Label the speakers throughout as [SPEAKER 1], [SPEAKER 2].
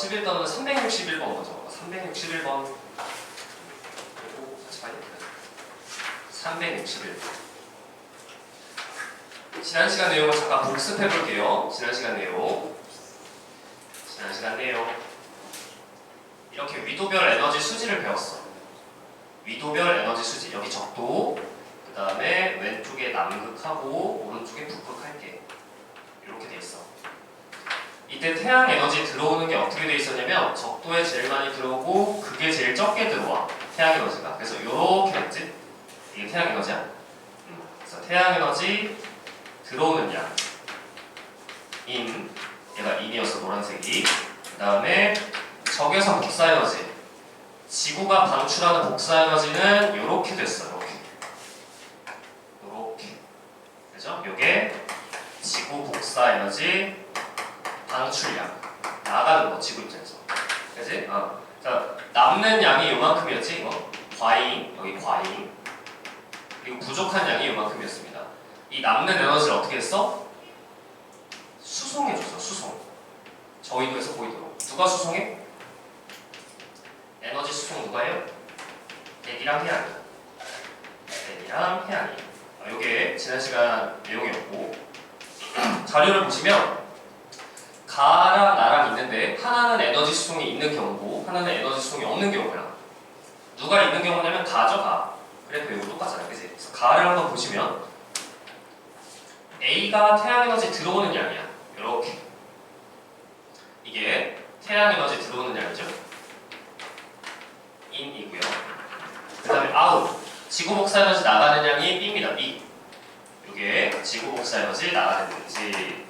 [SPEAKER 1] 11번은 361번 거죠. 361번. 그리고 같이 봐야 됩니다. 361번. 지난 시간 내용을 잠깐 복습해 볼게요. 지난 시간 내용. 이렇게 위도별 에너지 수지를 배웠어. 위도별 에너지 수지. 여기 적도, 그 다음에 왼쪽에 남극하고 오른쪽에 북극할게. 이렇게 돼 있어. 이때 태양 에너지 들어오는 게 어떻게 돼 있었냐면 적도에 제일 많이 들어오고 극에 제일 적게 들어와. 태양 에너지가. 그래서 이렇게 됐지? 이게 태양 에너지야. 그래서 태양 에너지 들어오는 양. 얘가 인이었어, 노란색이. 그 다음에 적에서 복사 에너지. 지구가 방출하는 복사 에너지는 이렇게 됐어. 이렇게. 그죠? 요게 지구 복사 에너지 방출량. 나가는 거, 지구 입장에서. 그지? 자, 남는 양이 요만큼이었지? 이거? 과잉. 여기 과잉. 그리고 부족한 양이 요만큼이었습니다. 이 남는 에너지를 어떻게 했어? 수송해줬어, 수송. 저위도에서 고위도로. 누가 수송해? 에너지 수송 누가 해요? 대기랑 해양이. 대기랑 해양이. 요게 지난 시간 내용이었고, 자료를 보시면 가랑 나랑 있는데 하나는 에너지 수송이 있는 경우고 하나는 에너지 수송이 없는 경우야. 누가 있는 경우냐면 가죠, 가. 그래프 이거 똑같잖아, 그치? 그래서 가를 한번 보시면 A가 태양 에너지 들어오는 양이야. 이렇게. 이게 태양 에너지 들어오는 양이죠. 인이고요. 그 다음에 아웃. 지구 복사 에너지 나가는 양이 B입니다. B. 이게 지구 복사 에너지 나가는 양이지.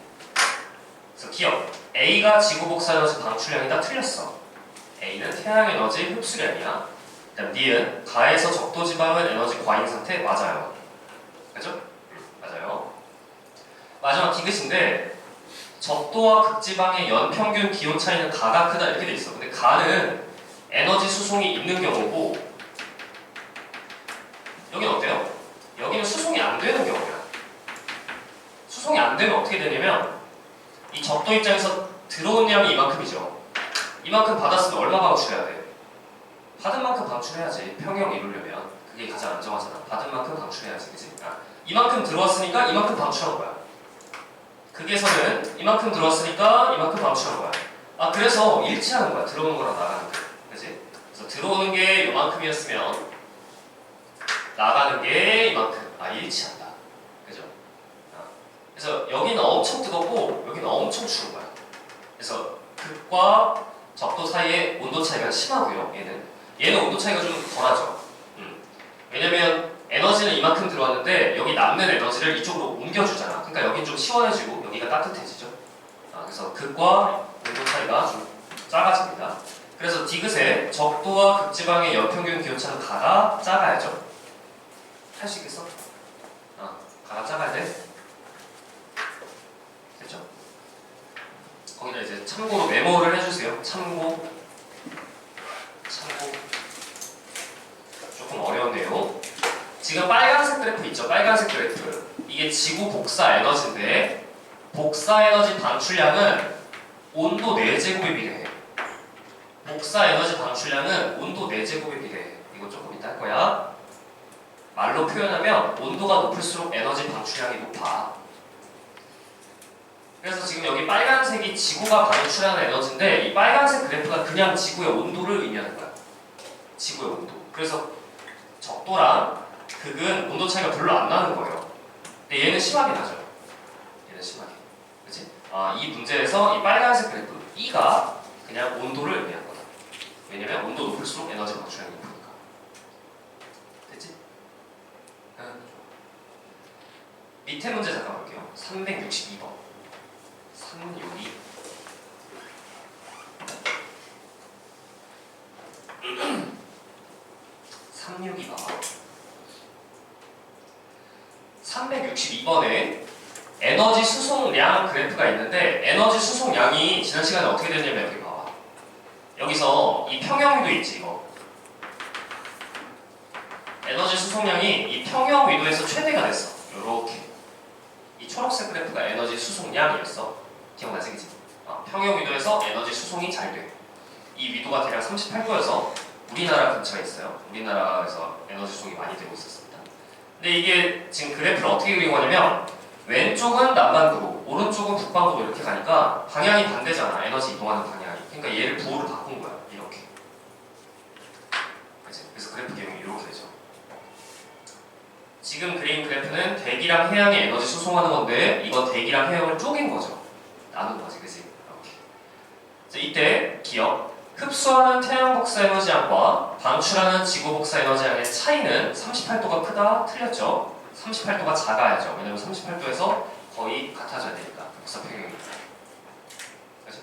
[SPEAKER 1] 그래서 기억. A가 지구 복사 에너지 방출량이다. 틀렸어. A는 태양 에너지 흡수량이야. 그다음 D는 가에서 적도 지방은 에너지 과잉 상태. 맞아요. 그죠? 맞아요. 마지막 디귿인데 적도와 극지방의 연평균 기온 차이는 가가 크다 이렇게 돼 있어. 근데 가는 에너지 수송이 있는 경우고 여기는 어때요? 여기는 수송이 안 되는 경우야. 수송이 안 되면 어떻게 되냐면 이 적도 입장에서 들어온 양이 이만큼이죠. 이만큼 받았으면 얼마 방출해야 돼? 받은 만큼 방출해야지. 평형 이루려면 그게 가장 안정하잖아. 받은 만큼 방출해야지, 그치? 이만큼 들어왔으니까 이만큼 방출한 거야. 극에서는 이만큼 들어왔으니까 이만큼 방출한 거야. 그래서 일치하는 거야. 들어오는 거랑 나가는 게. 그치? 그래서 들어오는 게 이만큼이었으면 나가는 게 이만큼. 일치한다. 그죠? 그래서 여기는 엄청 뜨겁고 여기는 엄청 추운 거야. 그래서 극과 적도 사이에 온도 차이가 심하고요. 얘는 온도 차이가 좀 덜하죠. 왜냐면 에너지는 이만큼 들어왔는데 여기 남는 에너지를 이쪽으로 옮겨주잖아. 그러니까 여긴 좀 시원해지고 여기가 따뜻해지죠. 그래서 극과 온도 차이가 좀 작아집니다. 그래서 디귿의 적도와 극지방의 연평균 기온차는 가가 작아야죠. 할 수 있겠어? 가가 작아야 돼. 됐죠? 거기다 이제 참고로 메모를 해주세요. 참고. 조금 어려운 내용. 지금 빨간색 그래프 있죠? 빨간색 그래프. 이게 지구 복사 에너지인데 복사 에너지 방출량은 온도 4제곱에 비례해. 복사 에너지 방출량은 온도 4제곱에 비례해. 이거 조금 이따 할 거야. 말로 표현하면 온도가 높을수록 에너지 방출량이 높아. 그래서 지금 여기 빨간색이 지구가 방출하는 에너지인데 이 빨간색 그래프가 그냥 지구의 온도를 의미하는 거야. 지구의 온도. 그래서 적도랑 극은 온도 차이가 별로 안 나는 거예요. 근데 얘는 심하게 나죠. 얘는 심하게. 그치? 이 문제에서 이 빨간색 그래프 E가 그냥 온도를 의미한 거다. 왜냐면 온도 높을수록 에너지 방출량이 높으니까. 됐지? 밑에 문제 잠깐 볼게요. 362번. 362. 봐. 362번에 에너지 수송량 그래프가 있는데 에너지 수송량이 지난 시간에 어떻게 됐냐면 여기 봐봐. 여기서 이 평형 위도 있지 이거. 에너지 수송량이 이 평형 위도에서 최대가 됐어. 요렇게. 이 초록색 그래프가 에너지 수송량이었어. 기억나지? 그치? 평형 위도에서 에너지 수송이 잘 돼. 이 위도가 대략 38도여서 우리나라 근처에 있어요. 우리나라에서 에너지 수송이 많이 되고 있었습니다. 근데 이게 지금 그래프를 어떻게 그린 거냐면 왼쪽은 남반구로, 오른쪽은 북반구로 이렇게 가니까 방향이 반대잖아. 에너지 이동하는 방향이. 그러니까 얘를 부호를 바꾼 거야. 이렇게. 그치? 그래서 그래프 개형이 이렇게 되죠. 지금 그린 그래프는 대기랑 해양의 에너지 수송하는 건데 이건 대기랑 해양을 쪼갠 거죠. 나눈 거지, 그치? 이렇게. 자, 이때 기억. 흡수하는 태양 복사 에너지량과 방출하는 지구 복사 에너지량의 차이는 38도가 크다? 틀렸죠? 38도가 작아야죠. 왜냐면 38도에서 거의 같아져야 되니까. 복사 평형이니까. 그죠?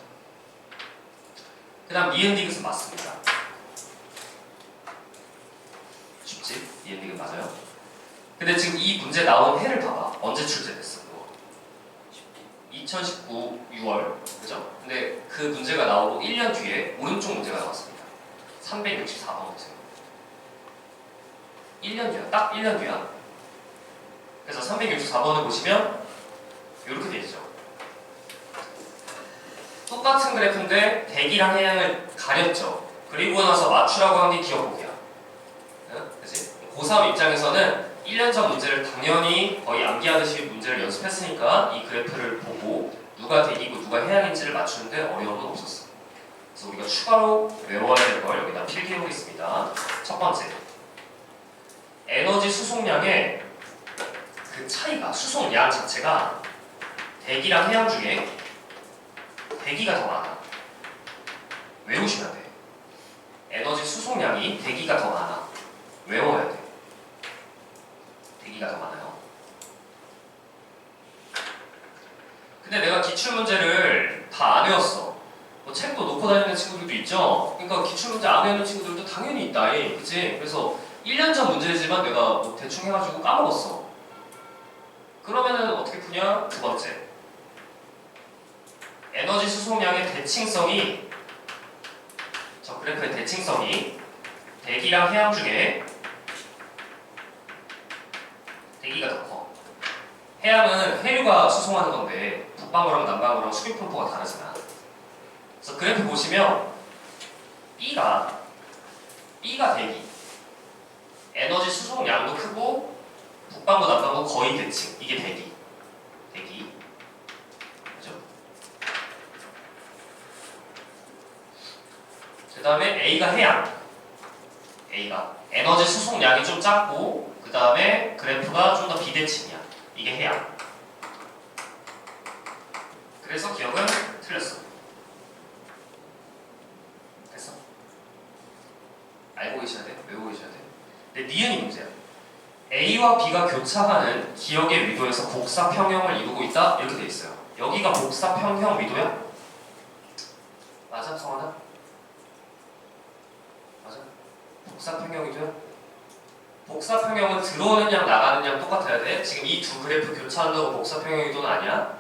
[SPEAKER 1] 그 다음 니은 디귿은 맞습니다. 쉽지? 니은 디귿 맞아요? 근데 지금 이 문제 나온 해를 봐봐. 언제 출제됐어? 2019 6월. 그죠? 근데 그 문제가 나오고 1년 뒤에 오른쪽 문제가 나왔습니다. 364번 보세요. 1년 뒤야. 딱 1년 뒤야. 그래서 364번을 보시면 이렇게 돼 있죠. 똑같은 그래프인데 대기랑 해양을 가렸죠. 그리고 나서 맞추라고 한 게 기억보기야. 응? 그치? 고3 입장에서는 1년 전 문제를 당연히 거의 암기하듯이 문제를 연습했으니까 이 그래프를 보고 누가 대기고 누가 해양인지를 맞추는데 어려움은 없었어. 그래서 우리가 추가로 외워야 될 걸 여기다 필기해 보겠습니다. 첫 번째, 에너지 수송량의 그 차이가, 수송량 자체가 대기랑 해양 중에 대기가 더 많아. 외우시면 돼. 에너지 수송량이 대기가 더 많아. 외워야 돼. 대기가 더 많아요. 근데 내가 기출문제를 다 안 외웠어. 뭐 책도 놓고 다니는 친구들도 있죠? 그러니까 기출문제 안 외우는 친구들도 당연히 있다. 그치? 그래서 1년 전 문제지만 내가 뭐 대충 해가지고 까먹었어. 그러면은 어떻게 푸냐? 두 번째. 에너지 수송량의 대칭성이, 저 그래프의 대칭성이 대기랑 해양 중에 대기가 더 커. 해양은 해류가 수송하는 건데 북방구랑 남방구랑 수륙 분포가 다르잖아. 그래서 그래프 보시면 B가 대기, 에너지 수송량도 크고 북방구 남방구 거의 대칭. 이게 대기. 그죠? 그 다음에 A가 해양. A가 에너지 수송량이 좀 작고 그 다음에 그래프가 좀 더 비대칭이야. 이게 해양. 그래서 기억은 틀렸어. 됐어? 알고 계셔야 돼. 외우고 계셔야 돼. 근데 니은이 문제야. A와 B가 교차하는 기억의 위도에서 복사평형을 이루고 있다? 이렇게 돼 있어요. 여기가 복사평형 위도야? 맞아? 성환아? 맞아? 복사평형 위도야? 복사평형은 들어오는 양 나가는 양 똑같아야 돼. 지금 이 두 그래프 교차한다고 복사평형 위도는 아니야.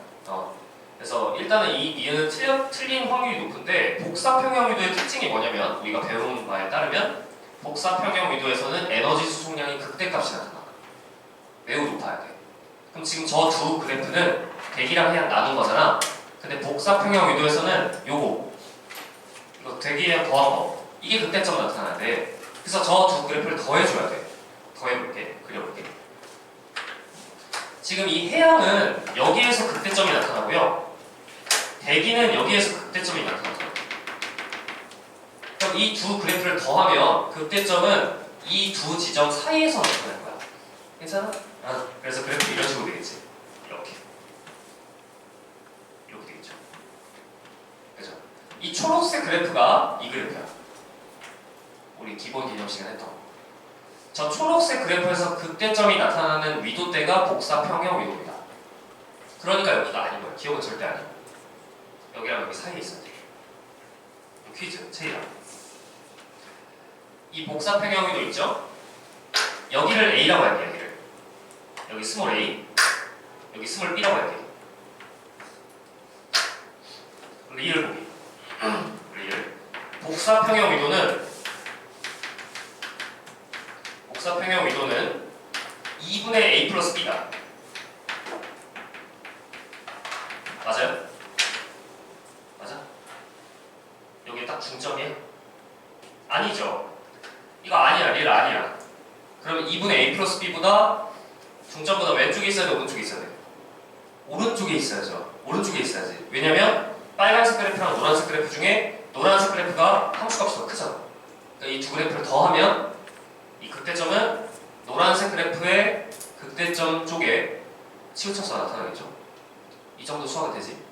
[SPEAKER 1] 그래서 일단은 이 니은은 틀린 확률이 높은데 복사평형 위도의 특징이 뭐냐면 우리가 배운 바에 따르면 복사평형 위도에서는 에너지 수송량이 극대값이 나타나. 매우 높아야 돼. 그럼 지금 저 두 그래프는 대기랑 해양 나눈 거잖아. 근데 복사평형 위도에서는 이거 대기랑 더한 거 이게 극대점 나타나야 돼. 그래서 저 두 그래프를 더해줘야 돼. 더해볼게. 그려볼게. 지금 이 해양은 여기에서 극대점이 나타나고요. 대기는 여기에서 극대점이 나타나요. 그럼 이 두 그래프를 더하면 극대점은 이 두 지점 사이에서 나타날 거야. 괜찮아? 그래서 그래프 이런 식으로 되겠지. 이렇게 되겠죠. 그죠? 이 초록색 그래프가 이 그래프야. 우리 기본 개념 시간에 했던 저 초록색 그래프에서 극대점이 나타나는 위도대가 복사평형 위도입니다. 그러니까 여기가 아닌 거예요. 기억은 절대 아니에요. 여기랑 여기 사이에 있어야 돼요. 퀴즈, 체이랑. 이 복사평형 위도 있죠? 여기를 A라고 할게요. 여기를. 여기 스몰 a, 여기 스몰 b라고 할게요. 리을 보기. 리을. 복사평형 위도는 2분의 a 플러스 b다. 맞아요? 맞아? 여기 딱 중점이에요. 아니죠. 이거 아니야. 릴 아니야. 그러면 2분의 a 플러스 b보다 중점보다 왼쪽에 있어야 돼? 오른쪽에 있어야 돼? 오른쪽에 있어야죠. 오른쪽에 있어야지. 왜냐면 빨간색 그래프랑 노란색 그래프 중에 노란색 그래프가 함수값이 더 크잖아. 그러니까 이 두 그래프를 더하면 이 극대점은 노란색 그래프의 극대점 쪽에 치우쳐서 나타나겠죠. 이 정도 수화가 되지.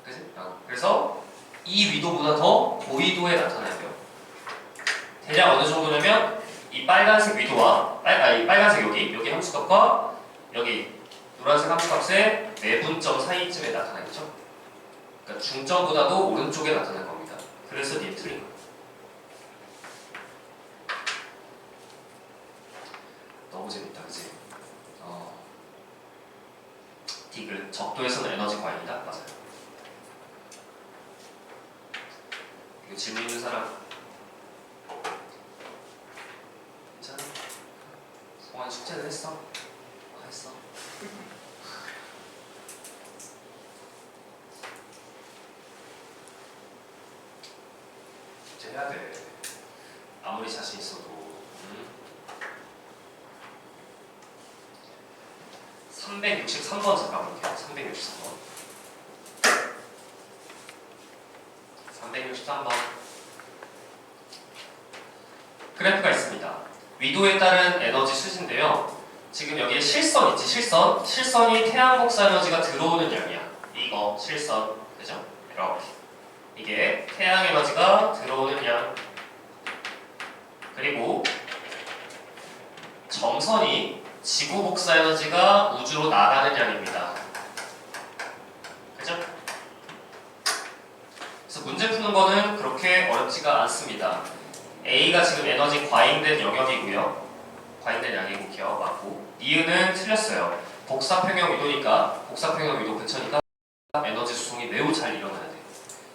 [SPEAKER 1] 그지? 그래서 이 위도보다 더 고위도에 나타나야 돼요. 대략 어느 정도냐면 이 빨간색 위도와 이 빨간색 여기 함수값과 여기 노란색 함수값의 내분점 사이쯤에 나타나겠죠. 그러니까 중점보다도 오른쪽에 나타날 겁니다. 그래서 님 틀린 거예요. 너무 재밌다, 그치? 디귿 적도에서는 에너지 과잉이다? 맞아요. 이거 질문 있는 사람? 괜찮아? 성환 숙제를 했어? 했어. 숙제 해야 돼. 아무리 자신 있어도. 363번 잠깐 볼게요. 363번. 363번. 그래프가 있습니다. 위도에 따른 에너지 수지인데요. 지금 여기에 실선 있지, 실선. 실선이 태양 복사 에너지가 들어오는 양이야. 이거 실선. 그죠? 이렇게. 이게 태양 에너지가 들어오는 양. 그리고 점선이 지구 복사 에너지가 우주로 나가는 양입니다. 그죠? 그래서 문제 푸는 거는 그렇게 어렵지가 않습니다. A가 지금 에너지 과잉된 영역이고요. 과잉된 양이고 기억 맞고. 니은은 틀렸어요. 복사평형 위도니까 복사평형 위도 근처니까 에너지 수송이 매우 잘 일어나야 돼요.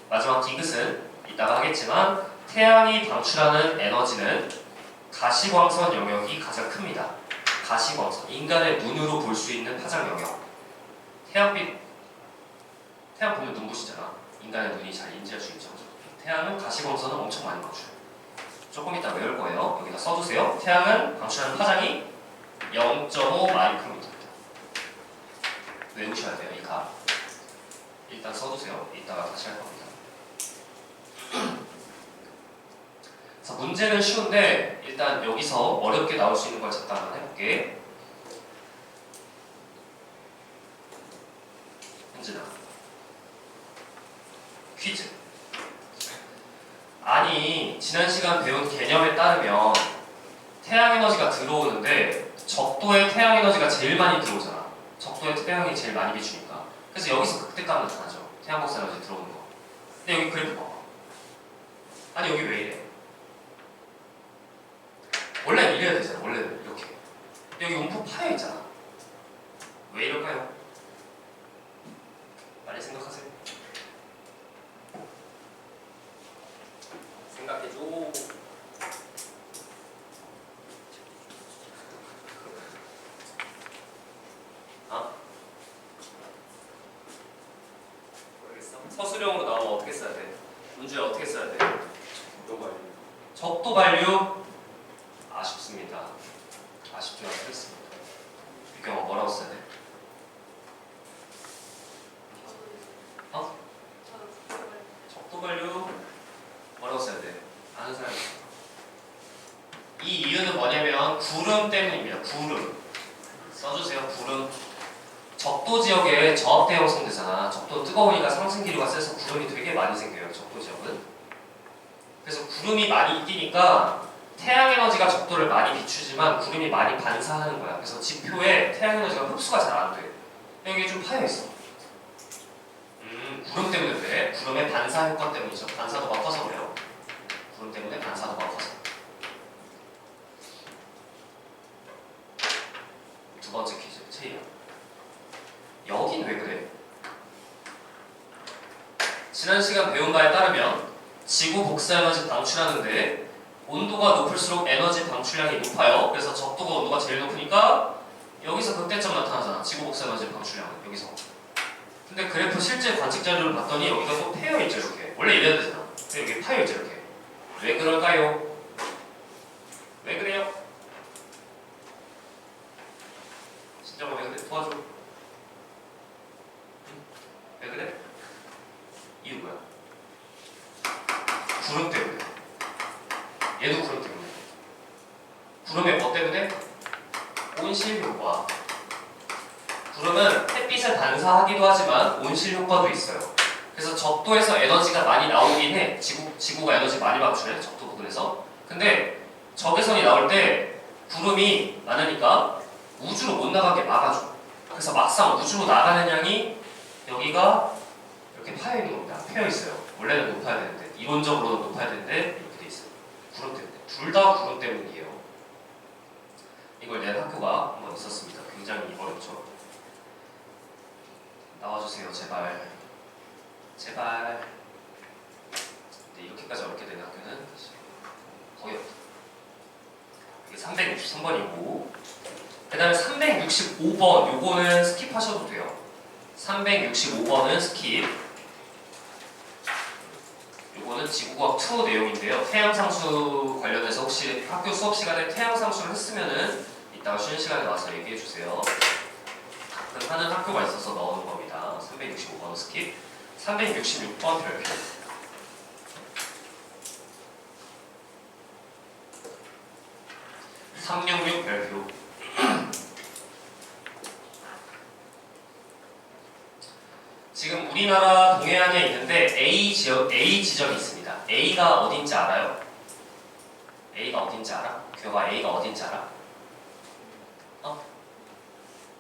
[SPEAKER 1] 마지막 디귿은 이따가 하겠지만 태양이 방출하는 에너지는 가시광선 영역이 가장 큽니다. 가시광선, 인간의 눈으로 볼 수 있는 파장 영역. 태양 보면 눈부시잖아. 인간의 눈이 잘 인지할 수 있죠. 태양은 가시광선을 엄청 많이 방출해요. 조금 이따 외울 거예요. 여기다 써두세요. 태양은 방출하는 파장이 0.5 마이크로미터입니다. 외우셔야 돼요. 이 값. 일단 써두세요. 이따가 다시 할 겁니다. 자, 문제는 쉬운데 일단 여기서 어렵게 나올 수 있는 걸 잠깐만 해볼게. 현진아, 퀴즈. 아니, 지난 시간 배운 개념에 따르면 태양 에너지가 들어오는데 적도에 태양 에너지가 제일 많이 들어오잖아. 적도에 태양이 제일 많이 비추니까. 그래서 여기서 극대값 나타나죠. 태양 복사 에너지 들어오는 거. 근데 여기 그래프 봐봐. 아니, 여기 왜 이래? 원래는 이래야 되잖아. 원래는 이렇게. 여기 움푹 파여 있잖아. 왜 이럴까요? 빨리 생각하세요. 생각해줘. 모르겠어? 서술형으로 나오면 어떻게 써야 돼? 문주야 어떻게 써야 돼? 적도 반류. 아쉽습니다. 아쉽지만 그렇습니다. 유경아 뭐라고 써야 돼? 적도 반류 뭐라고 써야 돼? 아는 사람 있어? 이 이유는 뭐냐면 구름 때문입니다. 구름 써주세요. 구름. 적도 지역에 저압대 형성되잖아. 적도 뜨거우니까 상승 기류가 세서 구름이 되게 많이 생겨요. 적도 지역은. 그래서 구름이 많이 끼니까 태양 에너지가 적도를 많이 비추지만 구름이 많이 반사하는 거야. 그래서 지표에 태양 에너지가 흡수가 잘 안 돼. 여기 좀 파여 있어. 구름 때문에 그래. 구름의 반사 효과 때문이죠. 반사도가 커서 그래요. 구름 때문에 반사도가 커서. 두 번째 퀴즈, 체이야. 여긴 왜 그래? 지난 시간 배운 바에 따르면 지구 복사 에너지 방출하는데 온도가 높을수록 에너지 방출량이 높아요. 그래서 적도가 온도가 제일 높으니까 여기서 극대점 나타나잖아. 지구 복사 에너지 방출량은 여기서. 근데 그래프 실제 관측 자료를 봤더니 여기가 또 패여 있죠. 이렇게. 원래 이래야 되잖아. 근데 여기 파여 있죠. 이렇게. 왜 그럴까요? 왜 그래요? 진짜 왜 그래? 도와줘. 응? 왜 그래? 이유 뭐야? 구름 때문에. 얘도 구름 때문에. 구름의 뭐 때문에? 온실 효과. 구름은 햇빛을 반사하기도 하지만 온실 효과도 있어요. 그래서 적도에서 에너지가 많이 나오긴 해. 지구가 에너지 많이 방출해. 적도 부근에서. 근데 적외선이 나올 때 구름이 많으니까 우주로 못 나가게 막아줘. 그래서 막상 우주로 나가는 양이 여기가 이렇게 파여 있는 겁니다. 패여 있어요. 원래는 높아야 되는데, 이론적으로는 높아야 되는데 이렇게 돼 있어요. 구름 때문에. 둘 다 구름 때문이에요. 이걸 낸 학교가 한번 있었습니다. 굉장히 어렵죠. 나와주세요, 제발. 제발. 근데 이렇게까지 어렵게 된 학교는 거의 없다. 이게 363번이고, 그 다음에 365번, 요거는 스킵하셔도 돼요. 365번은 스킵. 요거는 지구과학 2 내용인데요. 태양상수 관련해서 혹시 학교 수업 시간에 태양상수를 했으면은 이따가 쉬는 시간에 와서 얘기해 주세요. 가끔 하는 학교가 있어서 넣어놓은 겁니다. 365번 스킵. 366번 별표. (366) 별표. 지금 우리나라 동해안에 있는데 A 지점이 있습니다. A가 어딘지 알아요? A가 어딘지 알아? 교가 A가 어딘지 알아?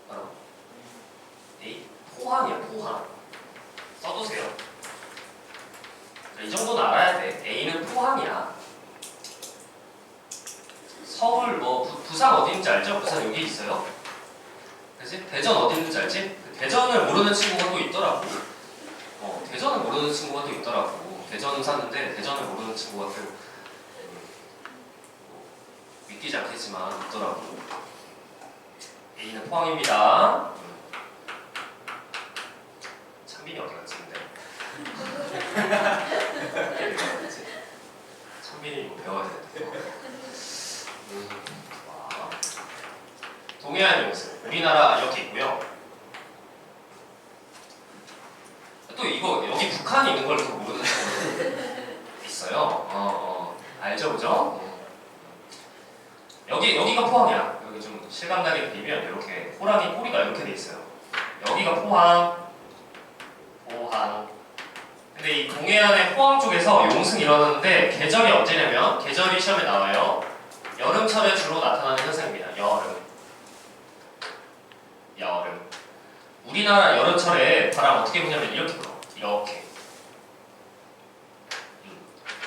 [SPEAKER 1] 뭐라고? A? 포항이야, 포항. 써두세요. 이 정도는 알아야 돼. A는 포항이야. 서울, 부산 어딘지 알죠? 부산 여기 있어요. 그치? 대전 어디 있는지 알지? 대전을 모르는 친구가 또 있더라고. 대전을 모르는 친구가 또 있더라고. 대전 사는데 대전을 모르는 친구가 또 믿기지 않겠지만 있더라고. A는 포항입니다. 찬빈이 어디 갔지 근데? 찬빈이 이거 배워야 되는데. 동해안 용수. 우리나라 이렇게 있고요. 또 이거 여기 북한이 있는 걸 또 모르는 친구도 있어요. 알죠, 그죠? 여기가 포항이야. 여기 좀 실감나게 그리면 이렇게 호랑이 꼬리가 이렇게 돼 있어요. 여기가 포항. 근데 이 동해안의 포항 쪽에서 용승이 일어나는데 계절이 언제냐면 계절이 시험에 나와요. 여름철에 주로 나타나는 현상입니다. 여름. 우리나라 여름철에 바람 어떻게 부냐면 이렇게 불어. 이렇게.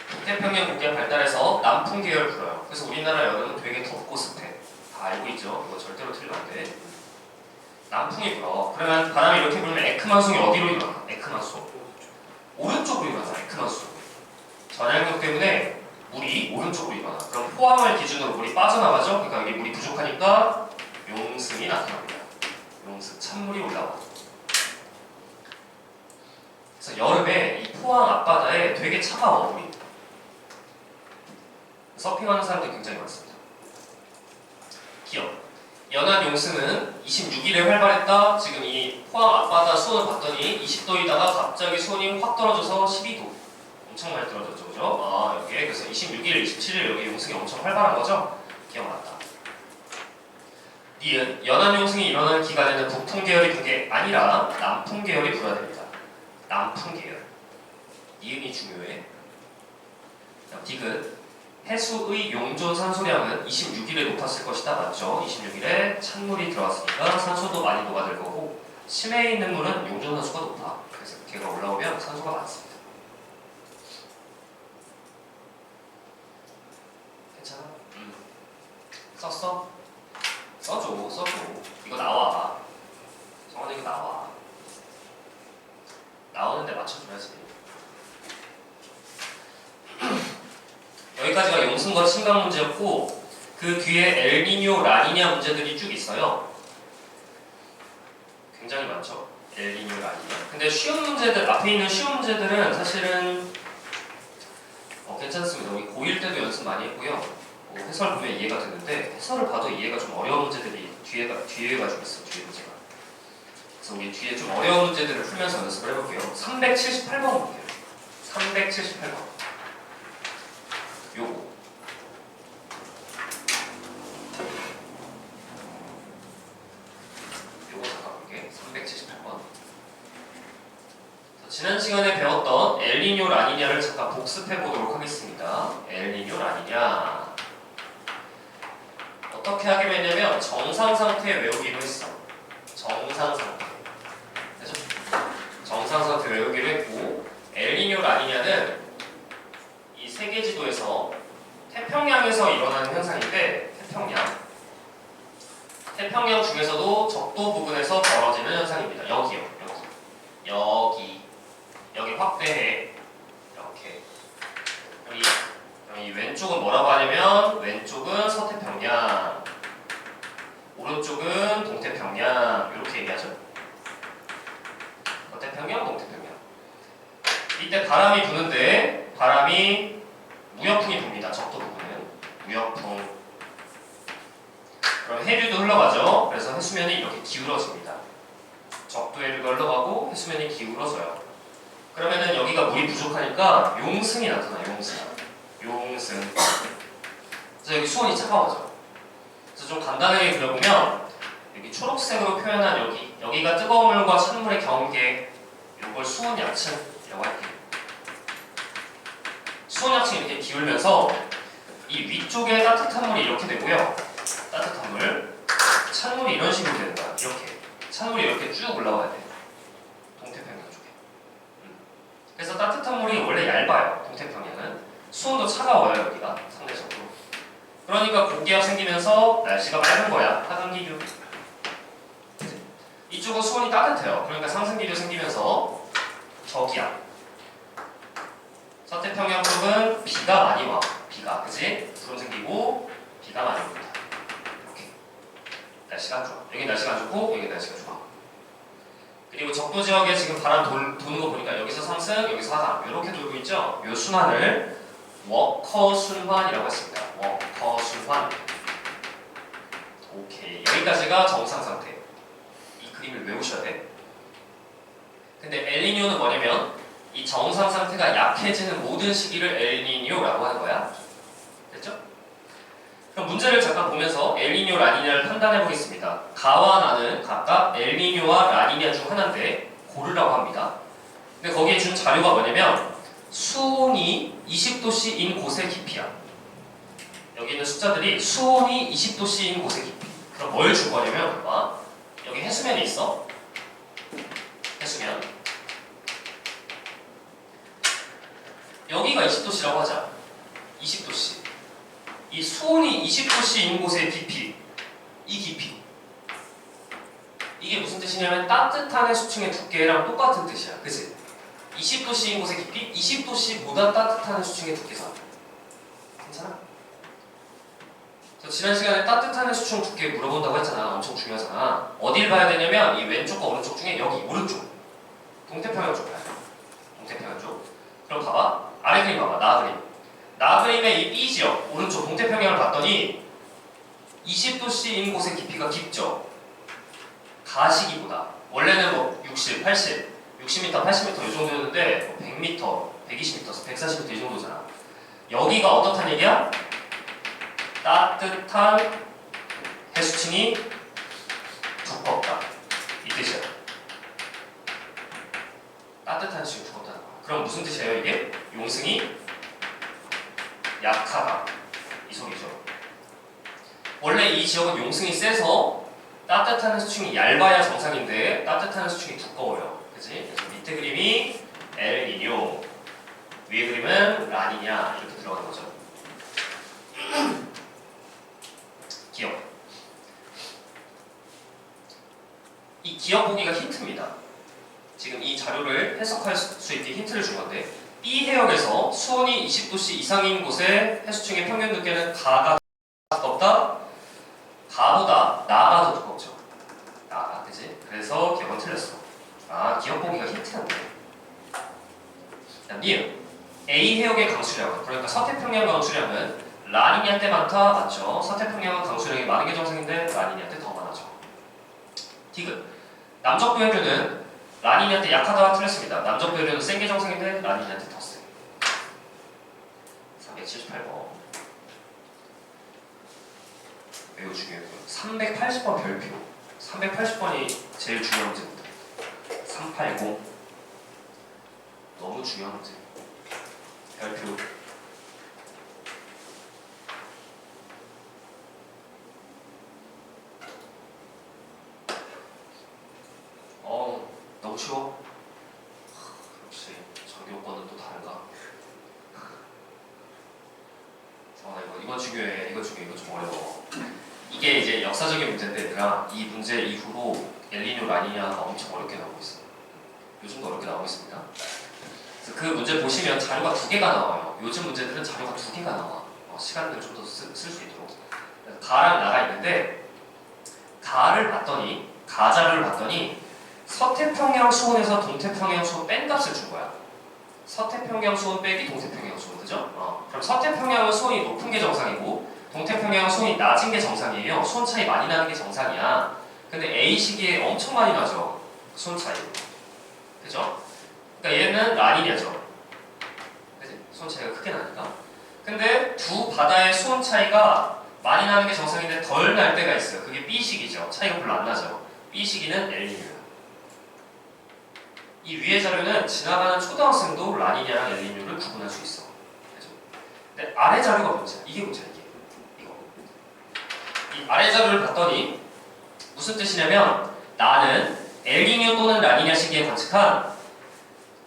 [SPEAKER 1] 북태평양 고기가 발달해서 남풍 계열 불어요. 그래서 우리나라 여름은 되게 덥고 습해. 다 알고 있죠? 이거 절대로 틀리면 안 돼. 남풍이 불어. 그러면 바람이 이렇게 불면 에크만송이 어디로 일어나? 에크만송. 오른쪽으로 일어나. 에크만송. 전향력 때문에 물이 오른쪽으로 일어나. 그럼 포항을 기준으로 물이 빠져나가죠? 그러니까 여기 물이 부족하니까 용승이 나타납니다. 용승, 찬물이 올라와. 그래서 여름에 이 포항 앞바다에 되게 차가워 물이. 서핑하는 사람들이 굉장히 많습니다. 기억. 연안 용승은 26일에 활발했다. 지금 이 포항 앞바다 수온을 봤더니 20도이다가 갑자기 수온이 확 떨어져서 12도. 엄청 많이 떨어졌죠, 그죠? 여기에 그래서 26일, 27일 여기 용승이 엄청 활발한 거죠? 기억났다. 니은 연안 용승이 일어나는 기간에는 북풍 계열이 부는 게 아니라 남풍 계열이 불어야 됩니다. 남풍 계열. 니은이 중요해. 디귿. 해수의 용존 산소량은 26일에 높았을 것이다. 맞죠? 26일에 찬물이 들어왔으니까 산소도 많이 녹아들 거고 심해에 있는 물은 용존 산소가 높아. 그래서 걔가 올라오면 산소가 많습니다. 괜찮아? 썼어? 써줘. 이거 나와. 정원이 이거 나와. 나오는데 맞춰줘야지. 여기까지가 용승과 침강 문제였고 그 뒤에 엘니뇨, 라니냐 문제들이 쭉 있어요. 굉장히 많죠. 엘니뇨, 라니냐. 근데 쉬운 문제들, 앞에 있는 쉬운 문제들은 사실은 괜찮습니다. 우리 고1 때도 연습 많이 했고요. 해설 보면 이해가 되는데 해설을 봐도 이해가 좀 어려운 문제들이 뒤에가 좀 있어요. 뒤에 문제가. 그래서 우리 뒤에 좀 어려운 문제들을 풀면서 연습을 해볼게요. 378번 볼게요. 378번. 요거. 요거 잠깐 볼게. 378번. 지난 시간에 배웠던 엘니뇨 라니냐를 잠깐 복습해 보도록 하겠습니다. 엘니뇨 라니냐. 어떻게 하기로 했냐면 정상 상태 외우기로 했어. 정상 상태. 그죠? 정상 상태 외우기로 했고, 엘니뇨 라니냐는 이 세계지도에서 태평양에서 일어나는 현상인데, 태평양 중에서도 적도 부근에서 벌어지는 현상입니다. 여기요. 여기 확대해. 이렇게. 여기 왼쪽은 뭐라고 하냐면, 왼쪽은 서태평양, 오른쪽은 동태평양, 이렇게 얘기하죠. 서태평양, 동태평양. 이때 바람이 부는데, 바람이 무역풍이 붑니다. 적도 부분은 무역풍. 그럼 해류도 흘러가죠. 그래서 해수면이 이렇게 기울어집니다. 적도 해류가 흘러가고 해수면이 기울어져요. 그러면은 여기가 물이 부족하니까 용승이 나타나요. 용승. 그래서 여기 수온이 차가워져. 그래서 좀 간단하게 그려보면 여기 초록색으로 표현한 여기가 뜨거운 물과 찬물의 경계, 이걸 수온약층이라고 할게요. 수온약층이 이렇게 기울면서 이 위쪽에 따뜻한 물이 이렇게 되고요. 따뜻한 물, 찬물이 이런 식으로 되는 거야. 이렇게 찬물이 이렇게 쭉 올라와야 돼. 동태평양 쪽에. 그래서 따뜻한 물이 원래 얇아요. 동태평양은 수온도 차가워요. 여기가 상대적으로. 그러니까 고기압 생기면서 날씨가 맑은 거야. 하강기류. 이쪽은 수온이 따뜻해요. 그러니까 상승기류 생기면서 저기압. 서태평양 쪽은 비가 많이 와. 비가, 그치? 구름 생기고 비가 많이 옵니다. 이렇게 날씨가 안 좋아. 여기 날씨가 안 좋고 여기 날씨가 좋아. 그리고 적도 지역에 지금 바람 도는 거 보니까 여기서 상승, 여기서 하강 이렇게 돌고 있죠? 이 순환을 워커 순환이라고 했습니다. 워커 순환. 오케이. 여기까지가 정상 상태. 이 그림을 외우셔야 돼. 근데 엘니뇨는 뭐냐면 이 정상 상태가 약해지는 모든 시기를 엘니뇨라고 하는 거야. 됐죠? 그럼 문제를 잠깐 보면서 엘니뇨, 라니냐를 판단해 보겠습니다. 가와 나는 각각 엘니뇨와 라니냐 중 하나인데 고르라고 합니다. 근데 거기에 준 자료가 뭐냐면 수온이 20도씨인 곳의 깊이야. 여기 있는 숫자들이 수온이 20도씨인 곳의 깊이. 그럼 뭘 줄 거냐면 봐. 여기 해수면이 있어. 해수면. 여기가 20도씨라고 하자. 20도씨. 이 수온이 20도씨인 곳의 깊이, 이 깊이. 이게 무슨 뜻이냐면 따뜻한 해수층의 두께랑 똑같은 뜻이야. 그치? 20도씨인 곳의 깊이, 20도씨보다 따뜻한 해수층의 두께잖아. 괜찮아? 지난 시간에 따뜻한 해수층 두께 물어본다고 했잖아. 엄청 중요하잖아. 어딜 봐야 되냐면 이 왼쪽과 오른쪽 중에 여기 오른쪽. 동태평양 쪽 봐야 돼. 동태평양 쪽. 그럼 봐봐. 아래 그림 봐봐. 나 그림. 나 그림의 이 B 지역, 오른쪽 동태평양을 봤더니 20도씨인 곳의 깊이가 깊죠? 가시기보다. 원래는 뭐 60, 80, 60m, 80m 이 정도였는데 100m, 120m, 140m 이 정도잖아. 여기가 어떻단 얘기야? 따뜻한 해수층이 두껍다. 이 뜻이야. 따뜻한 해수층이 두껍다는 거야. 그럼 무슨 뜻이에요 이게? 용승이 약하다. 이 소리죠. 원래 이 지역은 용승이 세서 따뜻한 해수층이 얇아야 정상인데 따뜻한 해수층이 두꺼워요. 그치? 그래서 밑에 그림이 엘니뇨, 위에 그림은 라니냐 이렇게 들어가는 거죠. 기억. 이 기억 보기가 힌트입니다. 지금 이 자료를 해석할 수 있게 힌트를 준 건데 B 해역에서 수온이 20도씨 이상인 곳의 해수층의 평균 두께는 가가 두껍다. 가보다 나가 더 두껍죠. 나가, 그치? 그래서 기억은 틀렸어. 아, 기억 보기가 힌트였네. 니은 A 해역의 강수량, 그러니까 서태평양 강수량은 라니냐 때 많다? 맞죠? 서태평양은 강수량이 많은 게 정상인데 라니냐 때 더 많아져. 디귿. 남쪽 부해류는 라니냐 때 약하다? 틀렸습니다. 남쪽 부해류는 센 게 정상인데 라니냐 때 더 세. 378번. 매우 중요해요. 380번 별표. 380번이 제일 중요한 문제입니다. 380. 너무 중요한 문제. 별표. 너무 쉬워? 역시 전교권은 또 다른가? 이거 중요해. 이거 중요해. 이거 좀 어려워. 이게 이제 역사적인 문제인데 얘들아, 이 문제 이후로 엘니뇨 라니냐가 엄청 어렵게 나오고 있어요. 요즘도 어렵게 나오고 있습니다. 그래서 그 문제 보시면 자료가 2개가 나와요. 요즘 문제들은 자료가 2개가 나와. 시간을 좀 더 쓸 수 있도록. 가랑 나가 있는데 가를 봤더니 가자료를 봤더니 서태평양 수온에서 동태평양 수온 뺀 값을 준 거야. 서태평양 수온 빼기 동태평양 수온, 그죠? 그럼 서태평양은 수온이 높은 게 정상이고 동태평양은 수온이 낮은 게 정상이에요. 수온 차이 많이 나는 게 정상이야. 근데 A 시기에 엄청 많이 나죠. 수온 차이. 그죠? 그러니까 얘는 라니냐죠. 그치? 수온 차이가 크게 나니까. 근데 두 바다의 수온 차이가 많이 나는 게 정상인데 덜 날 때가 있어요. 그게 B 시기죠. 차이가 별로 안 나죠. B 시기는 엘니뇨야. 이 위의 자료는 지나가는 초등학생도 라니냐랑 엘니뇨를 구분할 수 있어. 그죠? 근데 아래 자료가 문제야. 이게 문제야, 이게. 이거. 이 아래 자료를 봤더니 무슨 뜻이냐면 나는 엘니뇨 또는 라니냐 시기에 관측한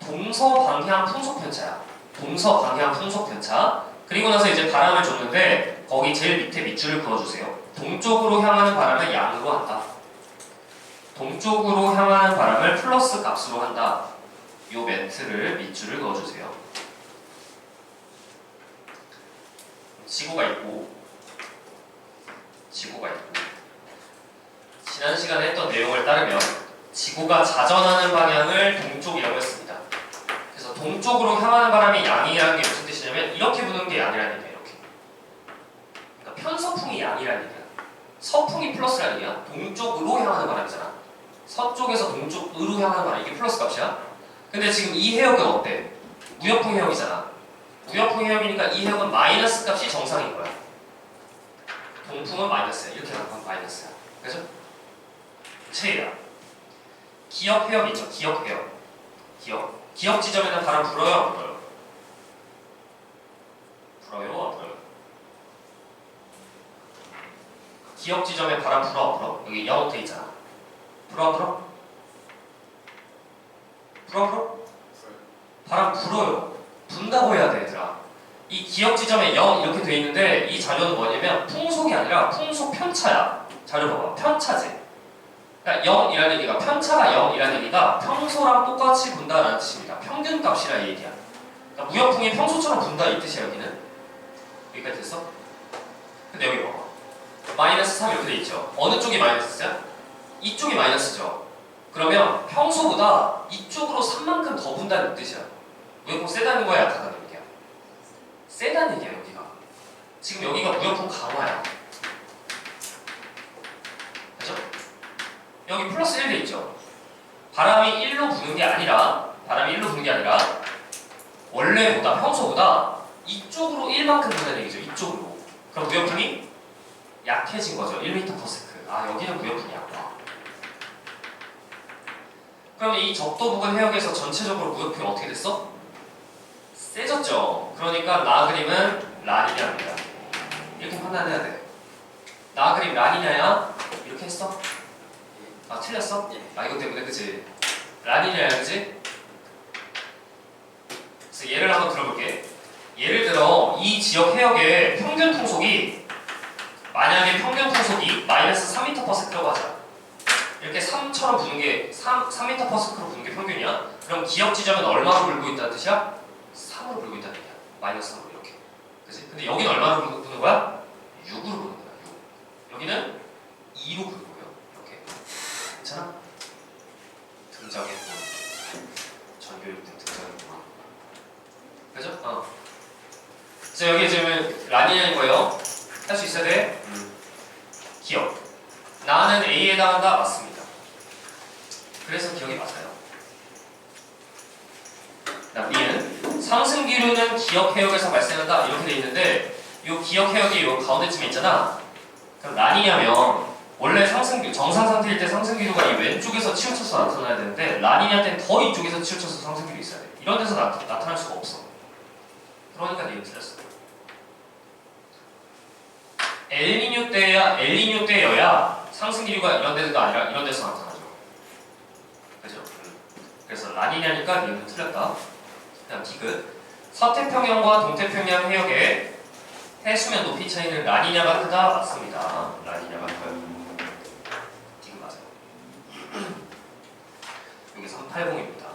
[SPEAKER 1] 동서방향 풍속편차야. 동서방향 풍속편차. 그리고 나서 이제 바람을 줬는데 거기 제일 밑에 밑줄을 그어주세요. 동쪽으로 향하는 바람을 양으로 한다. 동쪽으로 향하는 바람을 플러스 값으로 한다. 요 멘트를 밑줄을 그어주세요. 지구가 있고 지난 시간에 했던 내용을 따르면 지구가 자전하는 방향을 동쪽이라고 했습니다. 그래서 동쪽으로 향하는 바람이 양이라는 게 무슨 뜻이냐면 이렇게 부는 게 양이라는 얘기야. 이렇게. 그러니까 편서풍이 양이라는 얘기야. 서풍이 플러스라는 얘기야. 동쪽으로 향하는 바람이잖아. 서쪽에서 동쪽으로 향하는 바람, 이게 플러스 값이야. 근데 지금 이 해역은 어때? 무역풍 해역이잖아. 무역풍 해역이니까 이 해역은 마이너스 값이 정상인 거야. 동풍은 마이너스야. 이렇게 나가면 마이너스야. 그죠? 체이야. 기역 해역 있죠? 기역 해역. 기역 지점에는 바람 불어요? 안 불어요? 불어요? 안 불어요? 기역 지점에 바람 불어? 안 불어? 여기 영어돼 있잖아. 불어? 안 불어? 불어? 바람 불어요. 분다고 해야 돼, 얘들아. 이 기역 지점에 0 이렇게 돼 있는데 이 자료는 뭐냐면 풍속이 아니라 풍속 편차야. 자료 봐봐. 편차지. 그러니까 0이라는 얘기가, 편차가 0이라는 얘기가 평소랑 똑같이 분다라는 뜻입니다. 평균값이라 이 얘기야. 그러니까 무역풍이 평소처럼 분다 이 뜻이야. 여기는. 여기까지 됐어? 근데 여기 봐봐. 마이너스 3 이렇게 돼 있죠. 어느 쪽이 마이너스야? 이쪽이 마이너스죠. 그러면 평소보다 이쪽으로 3만큼 더 분다는 뜻이야. 무역풍 세다는 거야, 약하다는 얘기야? 세다는 얘기야, 여기가. 지금 여기가 무역풍 강화야. 그죠? 여기 플러스 1 돼 있죠. 바람이 1로 부는 게 아니라 원래보다, 평소보다 이쪽으로 1만큼 분다는 얘기죠. 이쪽으로. 그럼 무역풍이 약해진 거죠. 1m/s. 아, 여기는 무역풍이 약화. 그럼 이 적도 부근 해역에서 전체적으로 무역풍이 어떻게 됐어? 세졌죠. 그러니까 나그림은 라니냐입니다. 이렇게 판단해야 돼. 나그림 라니냐야? 이렇게 했어? 아, 틀렸어? 아, 이것 때문에, 그치? 라니냐야, 그치? 그래서 예를 한번 들어볼게. 예를 들어 이 지역 해역의 평균 풍속이, 만약에 평균 풍속이 마이너스 3m/s라고 하자. 이렇게 3처럼 부는 게 3m/s로 부는 게 평균이야. 그럼 기역 지점은 얼마로 불고 있다는 뜻이야? 3으로 불고 있다는 얘기야. 마이너스 3으로 이렇게. 그치? 근데 여기는 얼마로 부는 거야? 6으로 부는 거야. 6. 여기는 2로 부는 거예요. 이렇게. 괜찮아? 등장했고 전교육 등 등장했구나. 그죠? 이제 자, 여기 지금 라니냐일 거예요. 할 수 있어야 돼? 기억. 나는 A에 해당한다. 맞습니다. 그래서 기억이 맞아요. B는 상승 기류는 기억 해역에서 발생한다. 이렇게 돼 있는데 이 기억 해역이 이 가운데쯤에 있잖아. 그럼 라니냐면 원래 상승 정상 상태일 때 상승 기류가 이 왼쪽에서 치우쳐서 나타나야 되는데 라니냐 때는 더 이쪽에서 치우쳐서 상승 기류 있어야 돼. 이런 데서 나타날 수가 없어. 그러니까 니은 틀렸어. 엘니뇨 때여야 상승 기류가 이런 데가 아니라 이런 데서 나타나죠. 그죠? 그래서 라니냐니까 니은은 틀렸다. 그다음 디귿. 서태평양과 동태평양 해역의 해수면 높이 차이는 라니냐가 크다. 맞습니다. 라니냐가 커요. 디귿 맞아요. 여기 380입니다.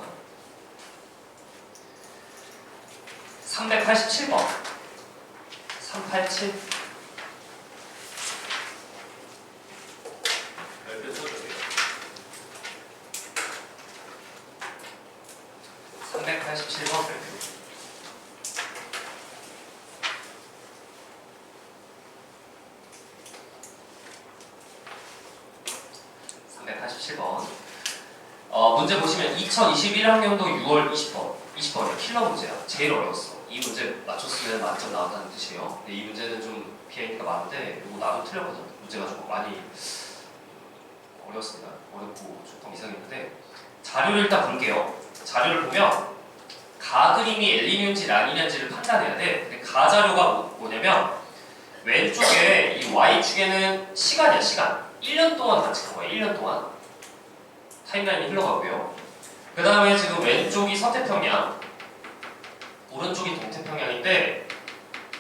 [SPEAKER 1] 387번. 387. 별표 써주세요. 387번 별표. 387번. 문제 보시면 2021학년도 6월 20번이에요. 킬러 문제야. 제일 어려웠어. 이 문제 맞췄으면 만점 나왔다는 뜻이에요. 근데 이 문제는 좀 비하인드가 많은데 이거 나도 틀렸거든. 문제가 조금 많이 어려웠습니다. 어렵고 조금 이상했는데 자료를 일단 볼게요. 자료를 보면 가 그림이 엘니뇨인지 라니냐인지를 판단해야 돼. 근데 가 자료가 뭐냐면 왼쪽에 이 Y축에는 시간이야. 시간. 1년 동안 관측한 거야. 1년 동안. 타임라인이 흘러가고요. 그 다음에 지금 왼쪽이 서태평양, 오른쪽이 동태평양인데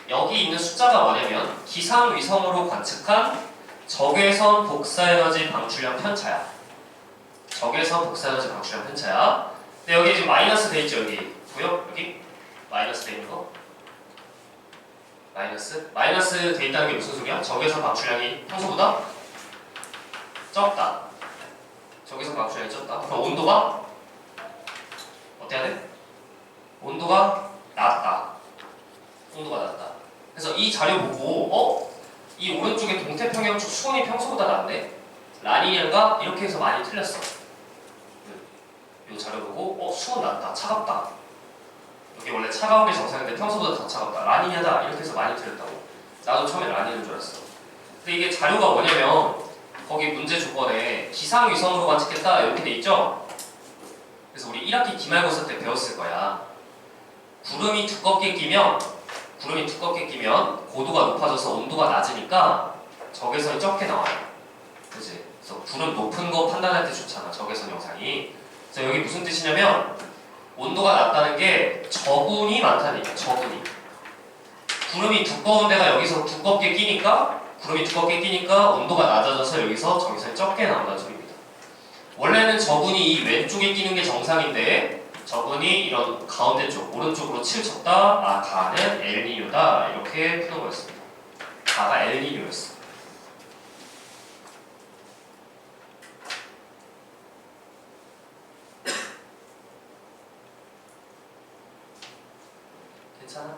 [SPEAKER 1] 여기 있는 숫자가 뭐냐면 기상위성으로 관측한 적외선 복사에너지 방출량 편차야. 적외선 복사에너지 방출량 편차야. 근데 여기 지금 마이너스 돼 있죠. 여기 보여? 여기 마이너스 돼 있는 거. 마이너스 돼 있다는 게 무슨 소리야? 적외선 방출량이 평소보다 적다. 적외선 방출량이 적다. 그럼 온도가 어떻게 해야 돼? 온도가 낮다. 온도가 낮다. 그래서 이 자료 보고 이 오른쪽에 동태평양 쪽 수온이 평소보다 낮네? 라니냐가 이렇게 해서 많이 틀렸어. 이 자료 보고 수온 낮다. 차갑다. 여기 원래 차가운 게 정상인데 평소보다 더 차갑다. 라니냐다. 이렇게 해서 많이 틀렸다고. 나도 처음에 라니냐인 줄 알았어. 근데 이게 자료가 뭐냐면 거기 문제 조건에 기상위성으로 관측했다. 이렇게 돼 있죠? 그래서 우리 1학기 기말고사 때 배웠을 거야. 구름이 두껍게 끼면 고도가 높아져서 온도가 낮으니까 적외선이 적게 나와요. 그치? 그래서 구름 높은 거 판단할 때 좋잖아. 적외선 영상이. 그래서 여기 무슨 뜻이냐면 온도가 낮다는 게 저군이 많다는 얘기야. 저군이. 구름이 두꺼운 데가 여기서 두껍게 끼니까 온도가 낮아져서 여기서 적외선이 적게 나온다는 소리입니다. 원래는 저군이 이 왼쪽에 끼는 게 정상인데 저군이 이런 가운데 쪽, 오른쪽으로 치우쳤다. 가는 엘니뇨다. 이렇게 푸는 거였습니다. 가가 엘니뇨였어. 괜찮아?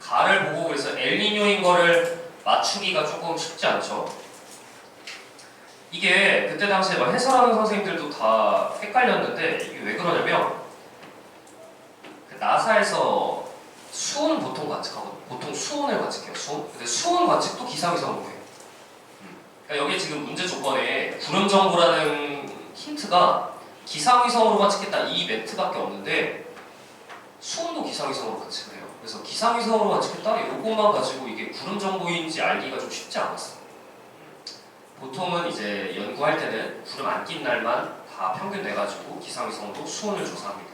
[SPEAKER 1] 가를 보고 그래서 엘니뇨인 거를 맞추기가 조금 쉽지 않죠. 이게 그때 당시에 막 해설하는 선생님들도 다 헷갈렸는데 이게 왜 그러냐면 그 나사에서 수온 보통 관측하거든요. 보통 수온을 관측해요. 수온. 근데 수온 관측도 기상위성으로 해요. 그러니까 여기 지금 문제 조건에 구름 정보라는 힌트가 기상위성으로 관측했다 이 멘트밖에 없는데 수온도 기상위성으로 관측을 해요. 그래서 기상위성으로 관측했다 이것만 가지고 이게 구름 정보인지 알기가 좀 쉽지 않았어. 보통은 이제 연구할 때는 구름 안 낀 날만 다 평균 내가지고 기상위성으로 수온을 조사합니다.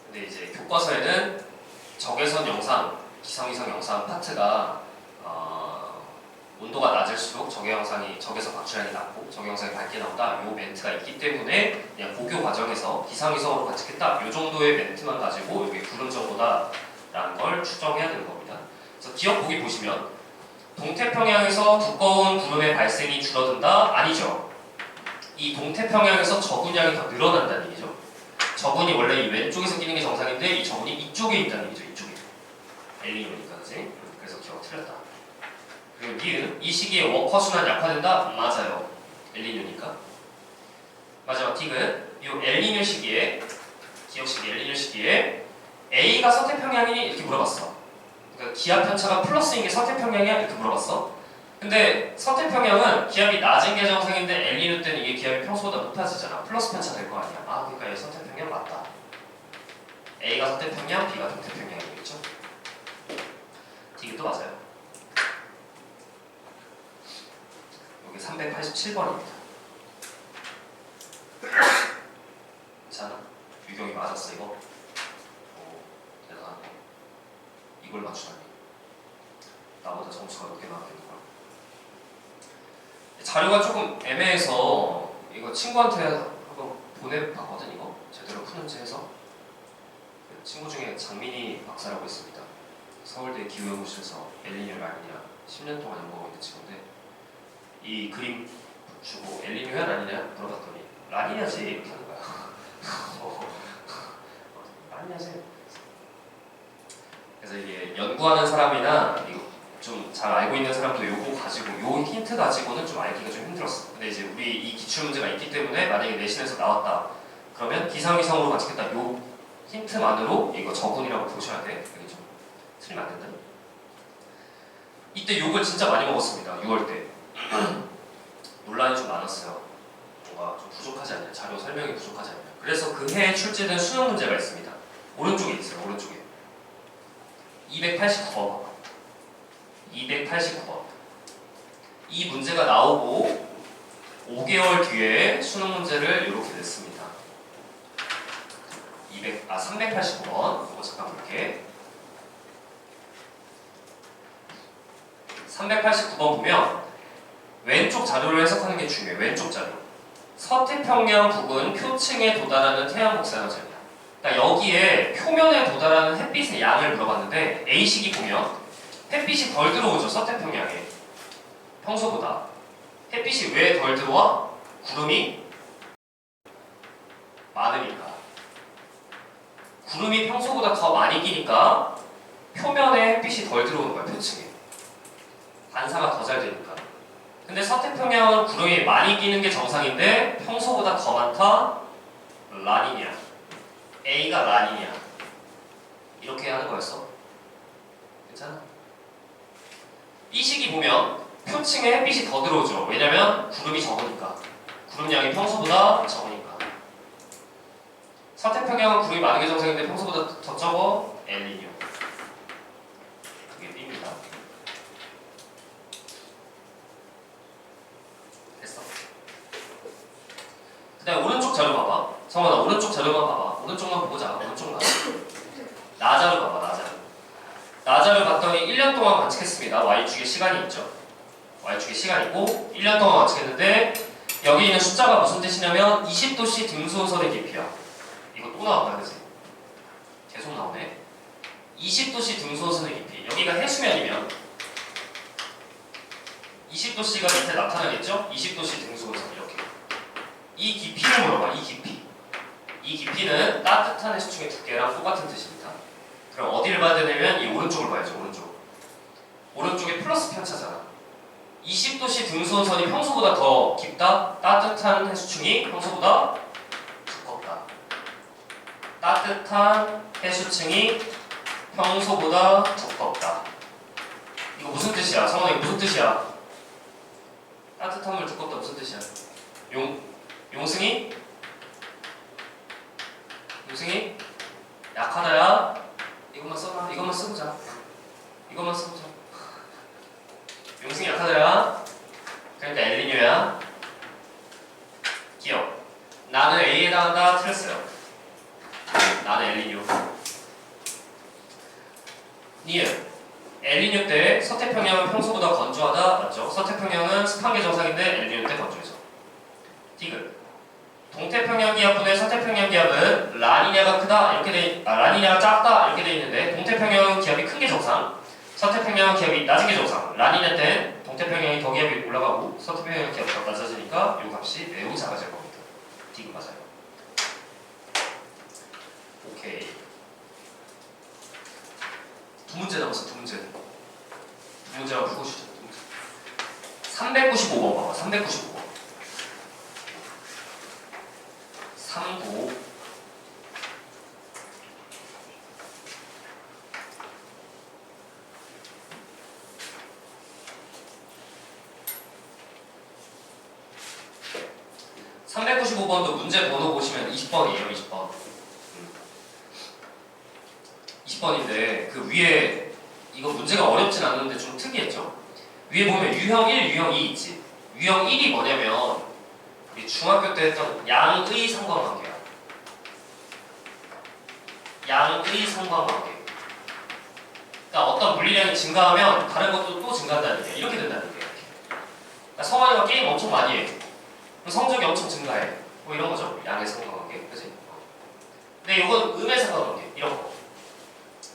[SPEAKER 1] 근데 이제 교과서에는 적외선 영상, 기상위성 영상 파트가 온도가 낮을수록 적외선 방출량이 낮고 적외선이 밝게 나온다. 이 멘트가 있기 때문에 그냥 고교 과정에서 기상위성으로 관측했다. 이 정도의 멘트만 가지고 이게 구름 정보다라는 걸 추정해야 되는 겁니다. 그래서 기억 보기 보시면 동태평양에서 두꺼운 구름의 발생이 줄어든다? 아니죠. 이 동태평양에서 저군량이 더 늘어난다는 얘기죠. 저분이 원래 이 왼쪽에서 끼는 게 정상인데 이 저분이 이쪽에 있다는 얘기죠. 이쪽에. 엘니뇨니까 그지? 그래서 기억 틀렸다. 그리고 니은 이 시기에 워커 순환 약화된다? 맞아요. 엘니뇨니까. 마지막 디귿 이 엘니뇨 시기에 기억 시기 엘니뇨 시기에 A가 서태평양이니 이렇게 물어봤어. 그러니까 기압 편차가 플러스인 게 서태평양이야 이렇게 물어봤어. 근데 서태평양은 기압이 낮은 게 정상인데 엘니뇨 때는 이게 기압이 평소보다 높아지잖아. 플러스 편차 될 거 아니야. 아 그러니까 얘 서태평양 맞다. A가 서태평양, B가 동태평양이겠죠. 디귿도 맞아요. 여기 387번입니다. 괜찮아? 유경이 맞았어 이거? 오 대단하네. 이걸 맞추다니. 나보다 점수가 높게 나왔겠구나. 자료가 조금 애매해서 이거 친구한테 한번 보내봤거든 이거? 제대로 푸는지 해서. 친구 중에 장민희 박사라고 있습니다. 서울대 기후연구실에서 엘니뇨 라니냐 10년 동안 연구하고 있는 친구인데 이 그림 주고 엘니뇨야 라니냐 물어봤더니 라니냐지 이렇게 하는 거야. 라니냐지. 그래서 이게 연구하는 사람이나 이거 좀 잘 알고 있는 사람도 요거 가지고 요 힌트 가지고는 좀 알기가 좀 힘들었어. 근데 이제 우리 이 기출 문제가 있기 때문에 만약에 내신에서 나왔다 그러면 기상위성으로 관측했다 요 힌트만으로 이거 저분이라고 보셔야 돼. 여기 좀 틀리면 안 된다. 이때 욕을 진짜 많이 먹었습니다. 6월 때. 논란이 좀 많았어요. 뭔가 좀 부족하지 않냐. 자료 설명이 부족하지 않냐. 그래서 그 해에 출제된 수능 문제가 있습니다. 오른쪽에 있어요. 오른쪽에. 289번. 289번. 이 문제가 나오고 5개월 뒤에 수능 문제를 이렇게 냈습니다. 389번. 이거 잠깐 볼게. 389번 보면 왼쪽 자료를 해석하는 게 중요해. 왼쪽 자료. 서태평양 부근 표층에 도달하는 태양 복사현상이야. 그러니까 여기에 표면에 도달하는 햇빛의 양을 물어봤는데 A식이 보면 햇빛이 덜 들어오죠. 서태평양에. 평소보다. 햇빛이 왜 덜 들어와? 구름이 많으니까. 구름이 평소보다 더 많이 끼니까 표면에 햇빛이 덜 들어오는 거야. 표층에. 반사가 더 잘 되니까. 근데 서태평양은 구름이 많이 끼는 게 정상인데 평소보다 더 많다? 라니냐. A가 라니냐. 이렇게 하는 거였어. 괜찮아? 이 시기 보면 표층에 햇빛이 더 들어오죠. 왜냐면 구름이 적으니까. 구름량이 평소보다 적으니까. 서태평양은 구름이 많은 게 정상인데 평소보다 더 적어? 엘니뇨. 그게 B입니다. 됐어. 그 다음에 오른쪽 자료 봐봐. 성원아 오른쪽 자료만 봐봐. 오른쪽만 보자. 오른쪽만. 나 자료 봐봐. 나 자료. 나 자료 봤더니 1년 동안 관측했습니다. Y축에 시간이 있죠. Y축에 시간이 있고 1년 동안 관측했는데 여기 있는 숫자가 무슨 뜻이냐면 20도씨 등수호선의 깊이야. 이거 또 나왔다 그지? 계속 나오네. 20도씨 등수호선의 깊이. 여기가 해수면이면 20도씨가 밑에 나타나겠죠? 20도씨 등수호선 이렇게. 이 깊이를 물어봐. 이 깊이. 이 깊이는 따뜻한 해수층의 두께랑 똑같은 뜻입니다. 그럼 어디를 봐야 되냐면 이 오른쪽을 봐야죠. 오른쪽. 오른쪽에 플러스 편차잖아. 20도씨 등수호선이 평소보다 더 깊다. 따뜻한 해수층이 평소보다 두껍다. 따뜻한 해수층이 평소보다 두껍다. 이거 무슨 뜻이야? 성원아 이거 무슨 뜻이야? 따뜻한 물 두껍다 무슨 뜻이야? 용승이? 용승이? 약하다야? 이것만 써봐. 이것만 써보자. 이것만 써보자. 용승이 약하다야? 그러니까 엘니뇨야. 기억. 나는 A에 해당한다. 틀렸어요. 나는 엘니뇨. 니은. 엘니뇨 때 서태평양은 평소보다 건조하다. 맞죠? 서태평양은 습한 게 정상인데 엘니뇨 때 건조해져. 디귿. 동태평양 기압분의 서태평양 기압은 라니냐가 크다 이렇게 라니냐가 작다 이렇게 돼 있는데 동태평양은 기압이 큰 게 정상, 서태평양은 기압이 낮은 게 정상. 라니냐 때는 동태평양이 더 기압이 올라가고 서태평양 기압이 더 낮아지니까 이 값이 매우 작아질 겁니다. 디귿 맞아요. 오케이. 두 문제 남았어. 두 문제. 두 문제만 풀고 싶죠. 두 문제. 395번 봐봐. 395번. 39 395번도 문제 번호 보시면 20번이에요. 20번. 20번인데 그 위에 이거 문제가 어렵진 않는데 좀 특이했죠. 위에 보면 유형 1, 유형 2 있지. 유형 1이 뭐냐면 우리 중학교 때 했던 양의 상관관계야. 양의 상관관계. 그러니까 어떤 물리량이 증가하면 다른 것도 또 증가한다는 게 이렇게 된다는 게. 그러니까 성환이가 게임 엄청 많이 해. 그럼 성적이 엄청 증가해. 뭐 이런 거죠. 양의 상관관계. 그지? 근데 이건 음의 상관관계. 이런 거.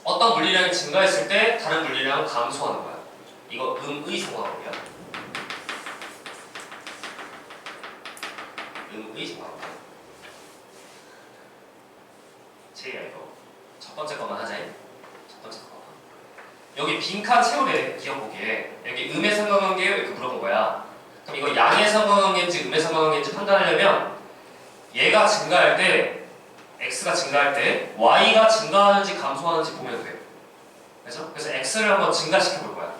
[SPEAKER 1] 어떤 물리량이 증가했을 때 다른 물리량은 감소하는 거야. 이거 음의 상관관계야. 음의 상관관계. 제야 이거. 첫 번째 것만 하자. 첫 번째 거. 여기 빈칸 채우래. 기억 보기에. 여기 음의 상관관계 이렇게 물어본 거야. 그럼 이거 양의 상관관계인지 음의 상관관계인지 판단하려면 얘가 증가할 때 x가 증가할 때 y가 증가하는지 감소하는지 보면 돼. 그래서 x를 한번 증가시켜 볼 거야.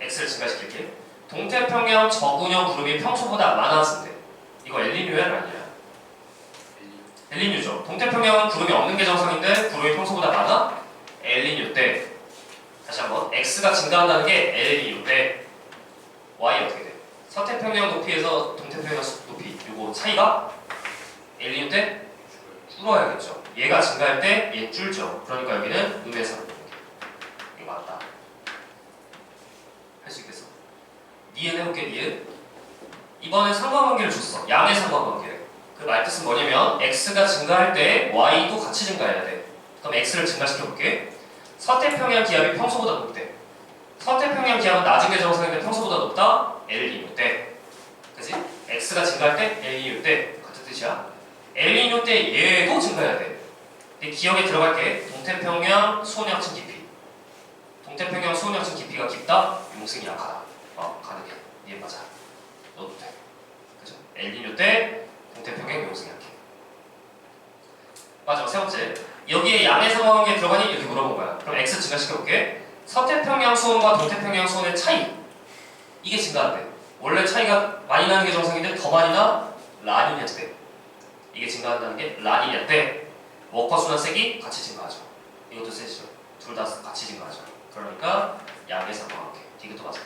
[SPEAKER 1] x를 증가시킬게. 동태평양 저군형 구름이 평소보다 많아진대. 이거 엘니뇨야 아니야? 엘니뇨죠. 동태평양은 구름이 없는 게 정상인데 구름이 평소보다 많아? 엘니뇨 때. 다시 한번 x가 증가한다는 게 엘니뇨 때 y 어떻게 돼? 서태평양 높이에서 동태평양 높이 요거 차이가 엘니뇨 때 줄어야겠죠. 얘가 증가할 때 얘 줄죠. 그러니까 여기는 음의 상관관계. 이거 맞다. 할 수 있겠어? 니은 해볼게. 니은. 이번엔 상관관계를 줬어. 양의 상관관계를. 그 말뜻은 뭐냐면 x가 증가할 때 y도 같이 증가해야 돼. 그럼 x를 증가시켜볼게. 서태평양 기압이 평소보다 높대. 서태평양 기압은 낮은 게 정상인데 평소보다 높다? 엘니뇨 때. 그치? x가 증가할 때 엘니뇨 때. 같은 뜻이야. 엘니뇨 때 얘도 증가해야 돼. 근데 기억에 들어갈게. 동태평양 수온양층 깊이. 동태평양 수온양층 깊이가 깊다? 용승이 약하다. 가능해. 얘 맞아. 넣어도 돼. 그죠? 엘니뇨 때 동태평양 용승이 약해. 맞아. 세 번째. 여기에 양의 상관관계에 들어가니? 이렇게 물어본 거야. 그럼 x 증가시켜볼게. 서태평양 수온과 동태평양 수온의 차이. 이게 증가한대. 원래 차이가 많이 나는 게 정상인데 더 많이 나? 라니냐 때. 이게 증가한다는 게 라니냐 때 워커 순환색이 같이 증가하죠. 이것도 세죠. 둘 다 같이 증가하죠. 그러니까 양의 상관관계. 이것도 맞아.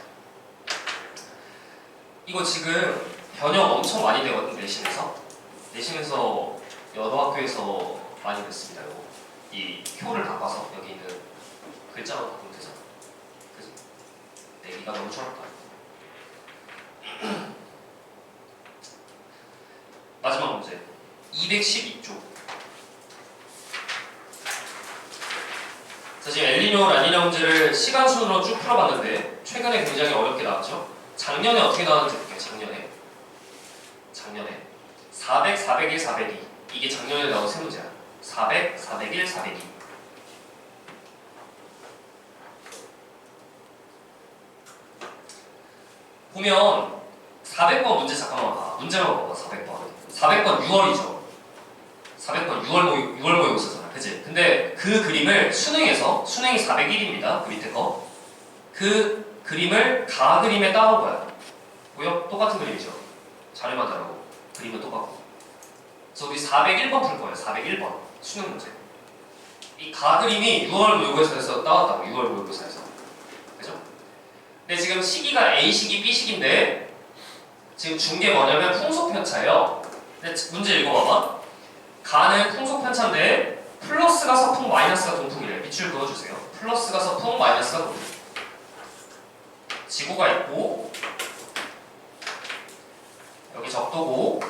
[SPEAKER 1] 이거 지금 변형 엄청 많이 되거든. 내신에서. 내신에서 여러 학교에서 많이 됐습니다. 이거. 이 표를 바꿔서 여기 있는 글자만 바꾸면 되잖아. 그지? 내기가 너무 좋았다. 마지막 문제. 212쪽. 자, 지금 엘니뇨, 라니냐 문제를 시간 순으로 쭉 풀어봤는데 최근에 굉장히 어렵게 나왔죠. 작년에 어떻게 나왔는지 볼게요. 작년에 400, 401, 402 이게 작년에 나온 세 문제야. 400, 401, 402 보면 400번 문제 잠깐만 봐. 문제만 봐봐. 400번 6월이죠. 400번 6월 모의고사잖아. 그치? 근데 그 그림을 수능이 401입니다. 그 밑에 거. 그 그림을 가그림에 따온 거야. 보여? 똑같은 그림이죠. 자료만 다르고 그림은 똑같고. 그래서 우리 401번 풀 거예요. 401번 수능 문제. 이 가그림이 6월 모의고사에서 따왔다고. 6월 모의고사에서. 그죠? 근데 지금 시기가 A시기, B시기인데 지금 준 게 뭐냐면 풍속편차예요. 근데 문제 읽어봐봐. 가는 풍속편차인데 플러스가 서풍, 마이너스가 동풍이래. 밑줄 그어주세요. 플러스가 서풍, 마이너스가 동풍. 지구가 있고 여기 적도고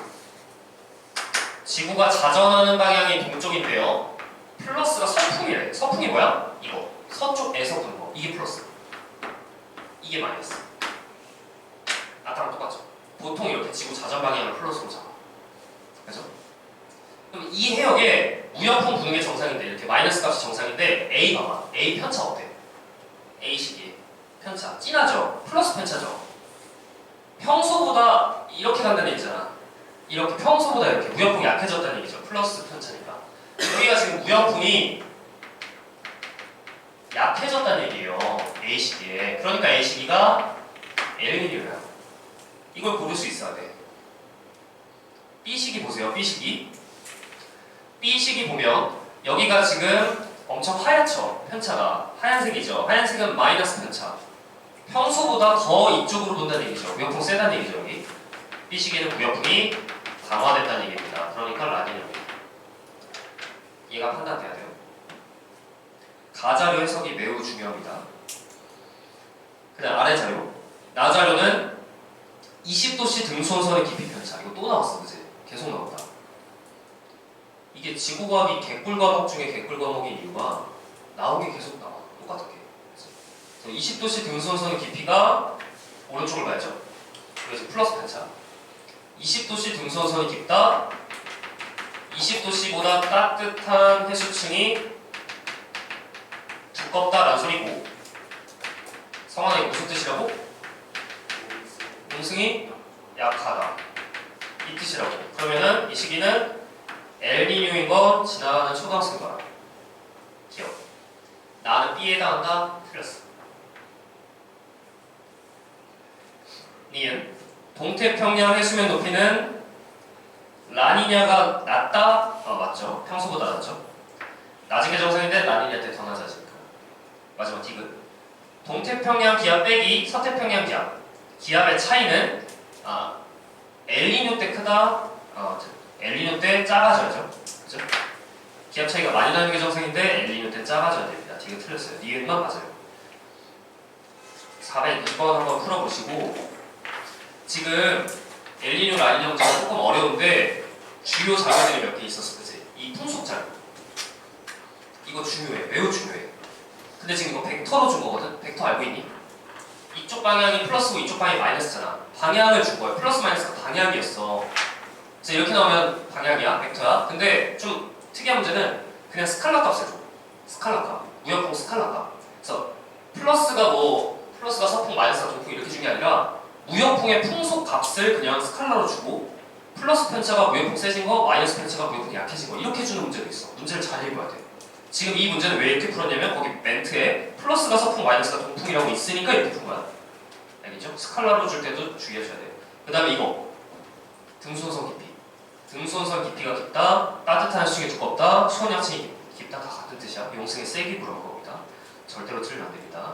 [SPEAKER 1] 지구가 자전하는 방향이 동쪽인데요. 플러스가 서풍이래. 서풍이 뭐야? 이거. 서쪽에서 부는 거. 이게 플러스. 이게 마이너스. 아까랑 똑같죠? 보통 이렇게 지구 자전 방향을 플러스로 잡아. 그죠? 그럼 이 해역에 무역풍 부는 게 정상인데 이렇게 마이너스 값이 정상인데 A 봐봐. A 편차 어때? A식이 편차 진하죠? 플러스 편차죠? 평소보다 이렇게 간다는 얘기잖아. 이렇게 평소보다 이렇게 무역풍이 약해졌다는 얘기죠. 플러스 편차니까. 여기가 지금 무역풍이 약해졌다는 얘기예요. A시기에. 그러니까 A시기가 L미리어야. 이걸 고를 수 있어야 돼. B시기 보세요. B시기. B시기 보면 여기가 지금 엄청 하얗죠. 편차가. 하얀색이죠. 하얀색은 마이너스 편차. 평소보다 더 이쪽으로 본다는 얘기죠. 무역풍 세다는 얘기죠. 여기. B시기는 무역풍이 강화됐다는 얘기입니다. 그러니까 라니냐입니다. 얘가 판단돼야 돼요. 가자료 해석이 매우 중요합니다. 그 다음 아래 자료. 나 자료는 20도씨 등수원선의 깊이 편차. 이거 또 나왔어, 그지? 계속 나온다. 이게 지구과학이 개꿀 과목 중에 개꿀 과목인 이유가 나오게 계속 나와. 똑같게. 20도씨 등수원선의 깊이가 오른쪽을 봐야죠. 그래서 플러스 편차. 20도씨 등수원선이 깊다. 20도씨보다 따뜻한 해수층이 두껍다라는 소리고, 성환아 이거 무슨 뜻이라고? 온승이 약하다 이 뜻이라고. 그러면은 이 시기는 엘니뇨인 거 지나가는 초등학생 봐라. 기억. 나는 B에 해당한다. 틀렸어. 니은 동태평양 해수면 높이는 라니냐가 낮다? 맞죠. 평소보다 낮죠. 낮은 게 정상인데 라니냐 때 더 낮아지니까. 마지막 디귿. 동태평양 기압 빼기 서태평양 기압. 기압의 차이는 엘니뇨 때 크다. 엘니뇨 때 작아져야죠. 그죠? 기압 차이가 많이 나는 게 정상인데 엘니뇨 때 작아져야 됩니다. 디귿 틀렸어요. 니은만 맞아요. 402번 한번 풀어보시고, 지금 엘니뇨 라니냐 문제가 조금 어려운데 주요 자료들이 몇 개 있었어. 그치? 이 풍속 자료. 이거 중요해. 매우 중요해. 근데 지금 이거 벡터로 준 거거든? 벡터 알고 있니? 이쪽 방향이 플러스고 이쪽 방향이 마이너스잖아. 방향을 준 거야. 플러스 마이너스가 방향이었어. 그래서 이렇게 나오면 방향이야, 벡터야. 근데 좀 특이한 문제는 그냥 스칼라 값을 줘. 스칼라 값. 무역풍 스칼라 값. 그래서 플러스가 서풍, 마이너스가 동풍 이렇게 준 게 아니라 무역풍의 풍속 값을 그냥 스칼라로 주고, 플러스 편차가 무역풍 세진 거, 마이너스 편차가 무역풍 약해진 거 이렇게 주는 문제도 있어. 문제를 잘 읽어야 돼. 지금 이 문제는 왜 이렇게 풀었냐면 거기 멘트에 플러스가 서풍, 마이너스가 동풍이라고 있으니까 이렇게 푼 거야. 알겠죠? 스칼라로 줄 때도 주의하셔야 돼요. 그 다음에 이거 등수원선 깊이. 등수원선 깊이가 깊다, 따뜻한 수층이 두껍다, 수온약층이 깊다, 다 같은 뜻이야. 용승의 세기 물어본 겁니다. 절대로 틀리면 안 됩니다.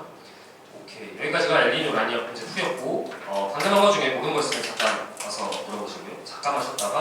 [SPEAKER 1] 오케이, 여기까지가 엘니뇨 라니냐 문제 풀이었고, 방금 한 거 중에 모르는 거 있으면 잠깐 와서 물어보시고요. 잠깐만 쉬었다가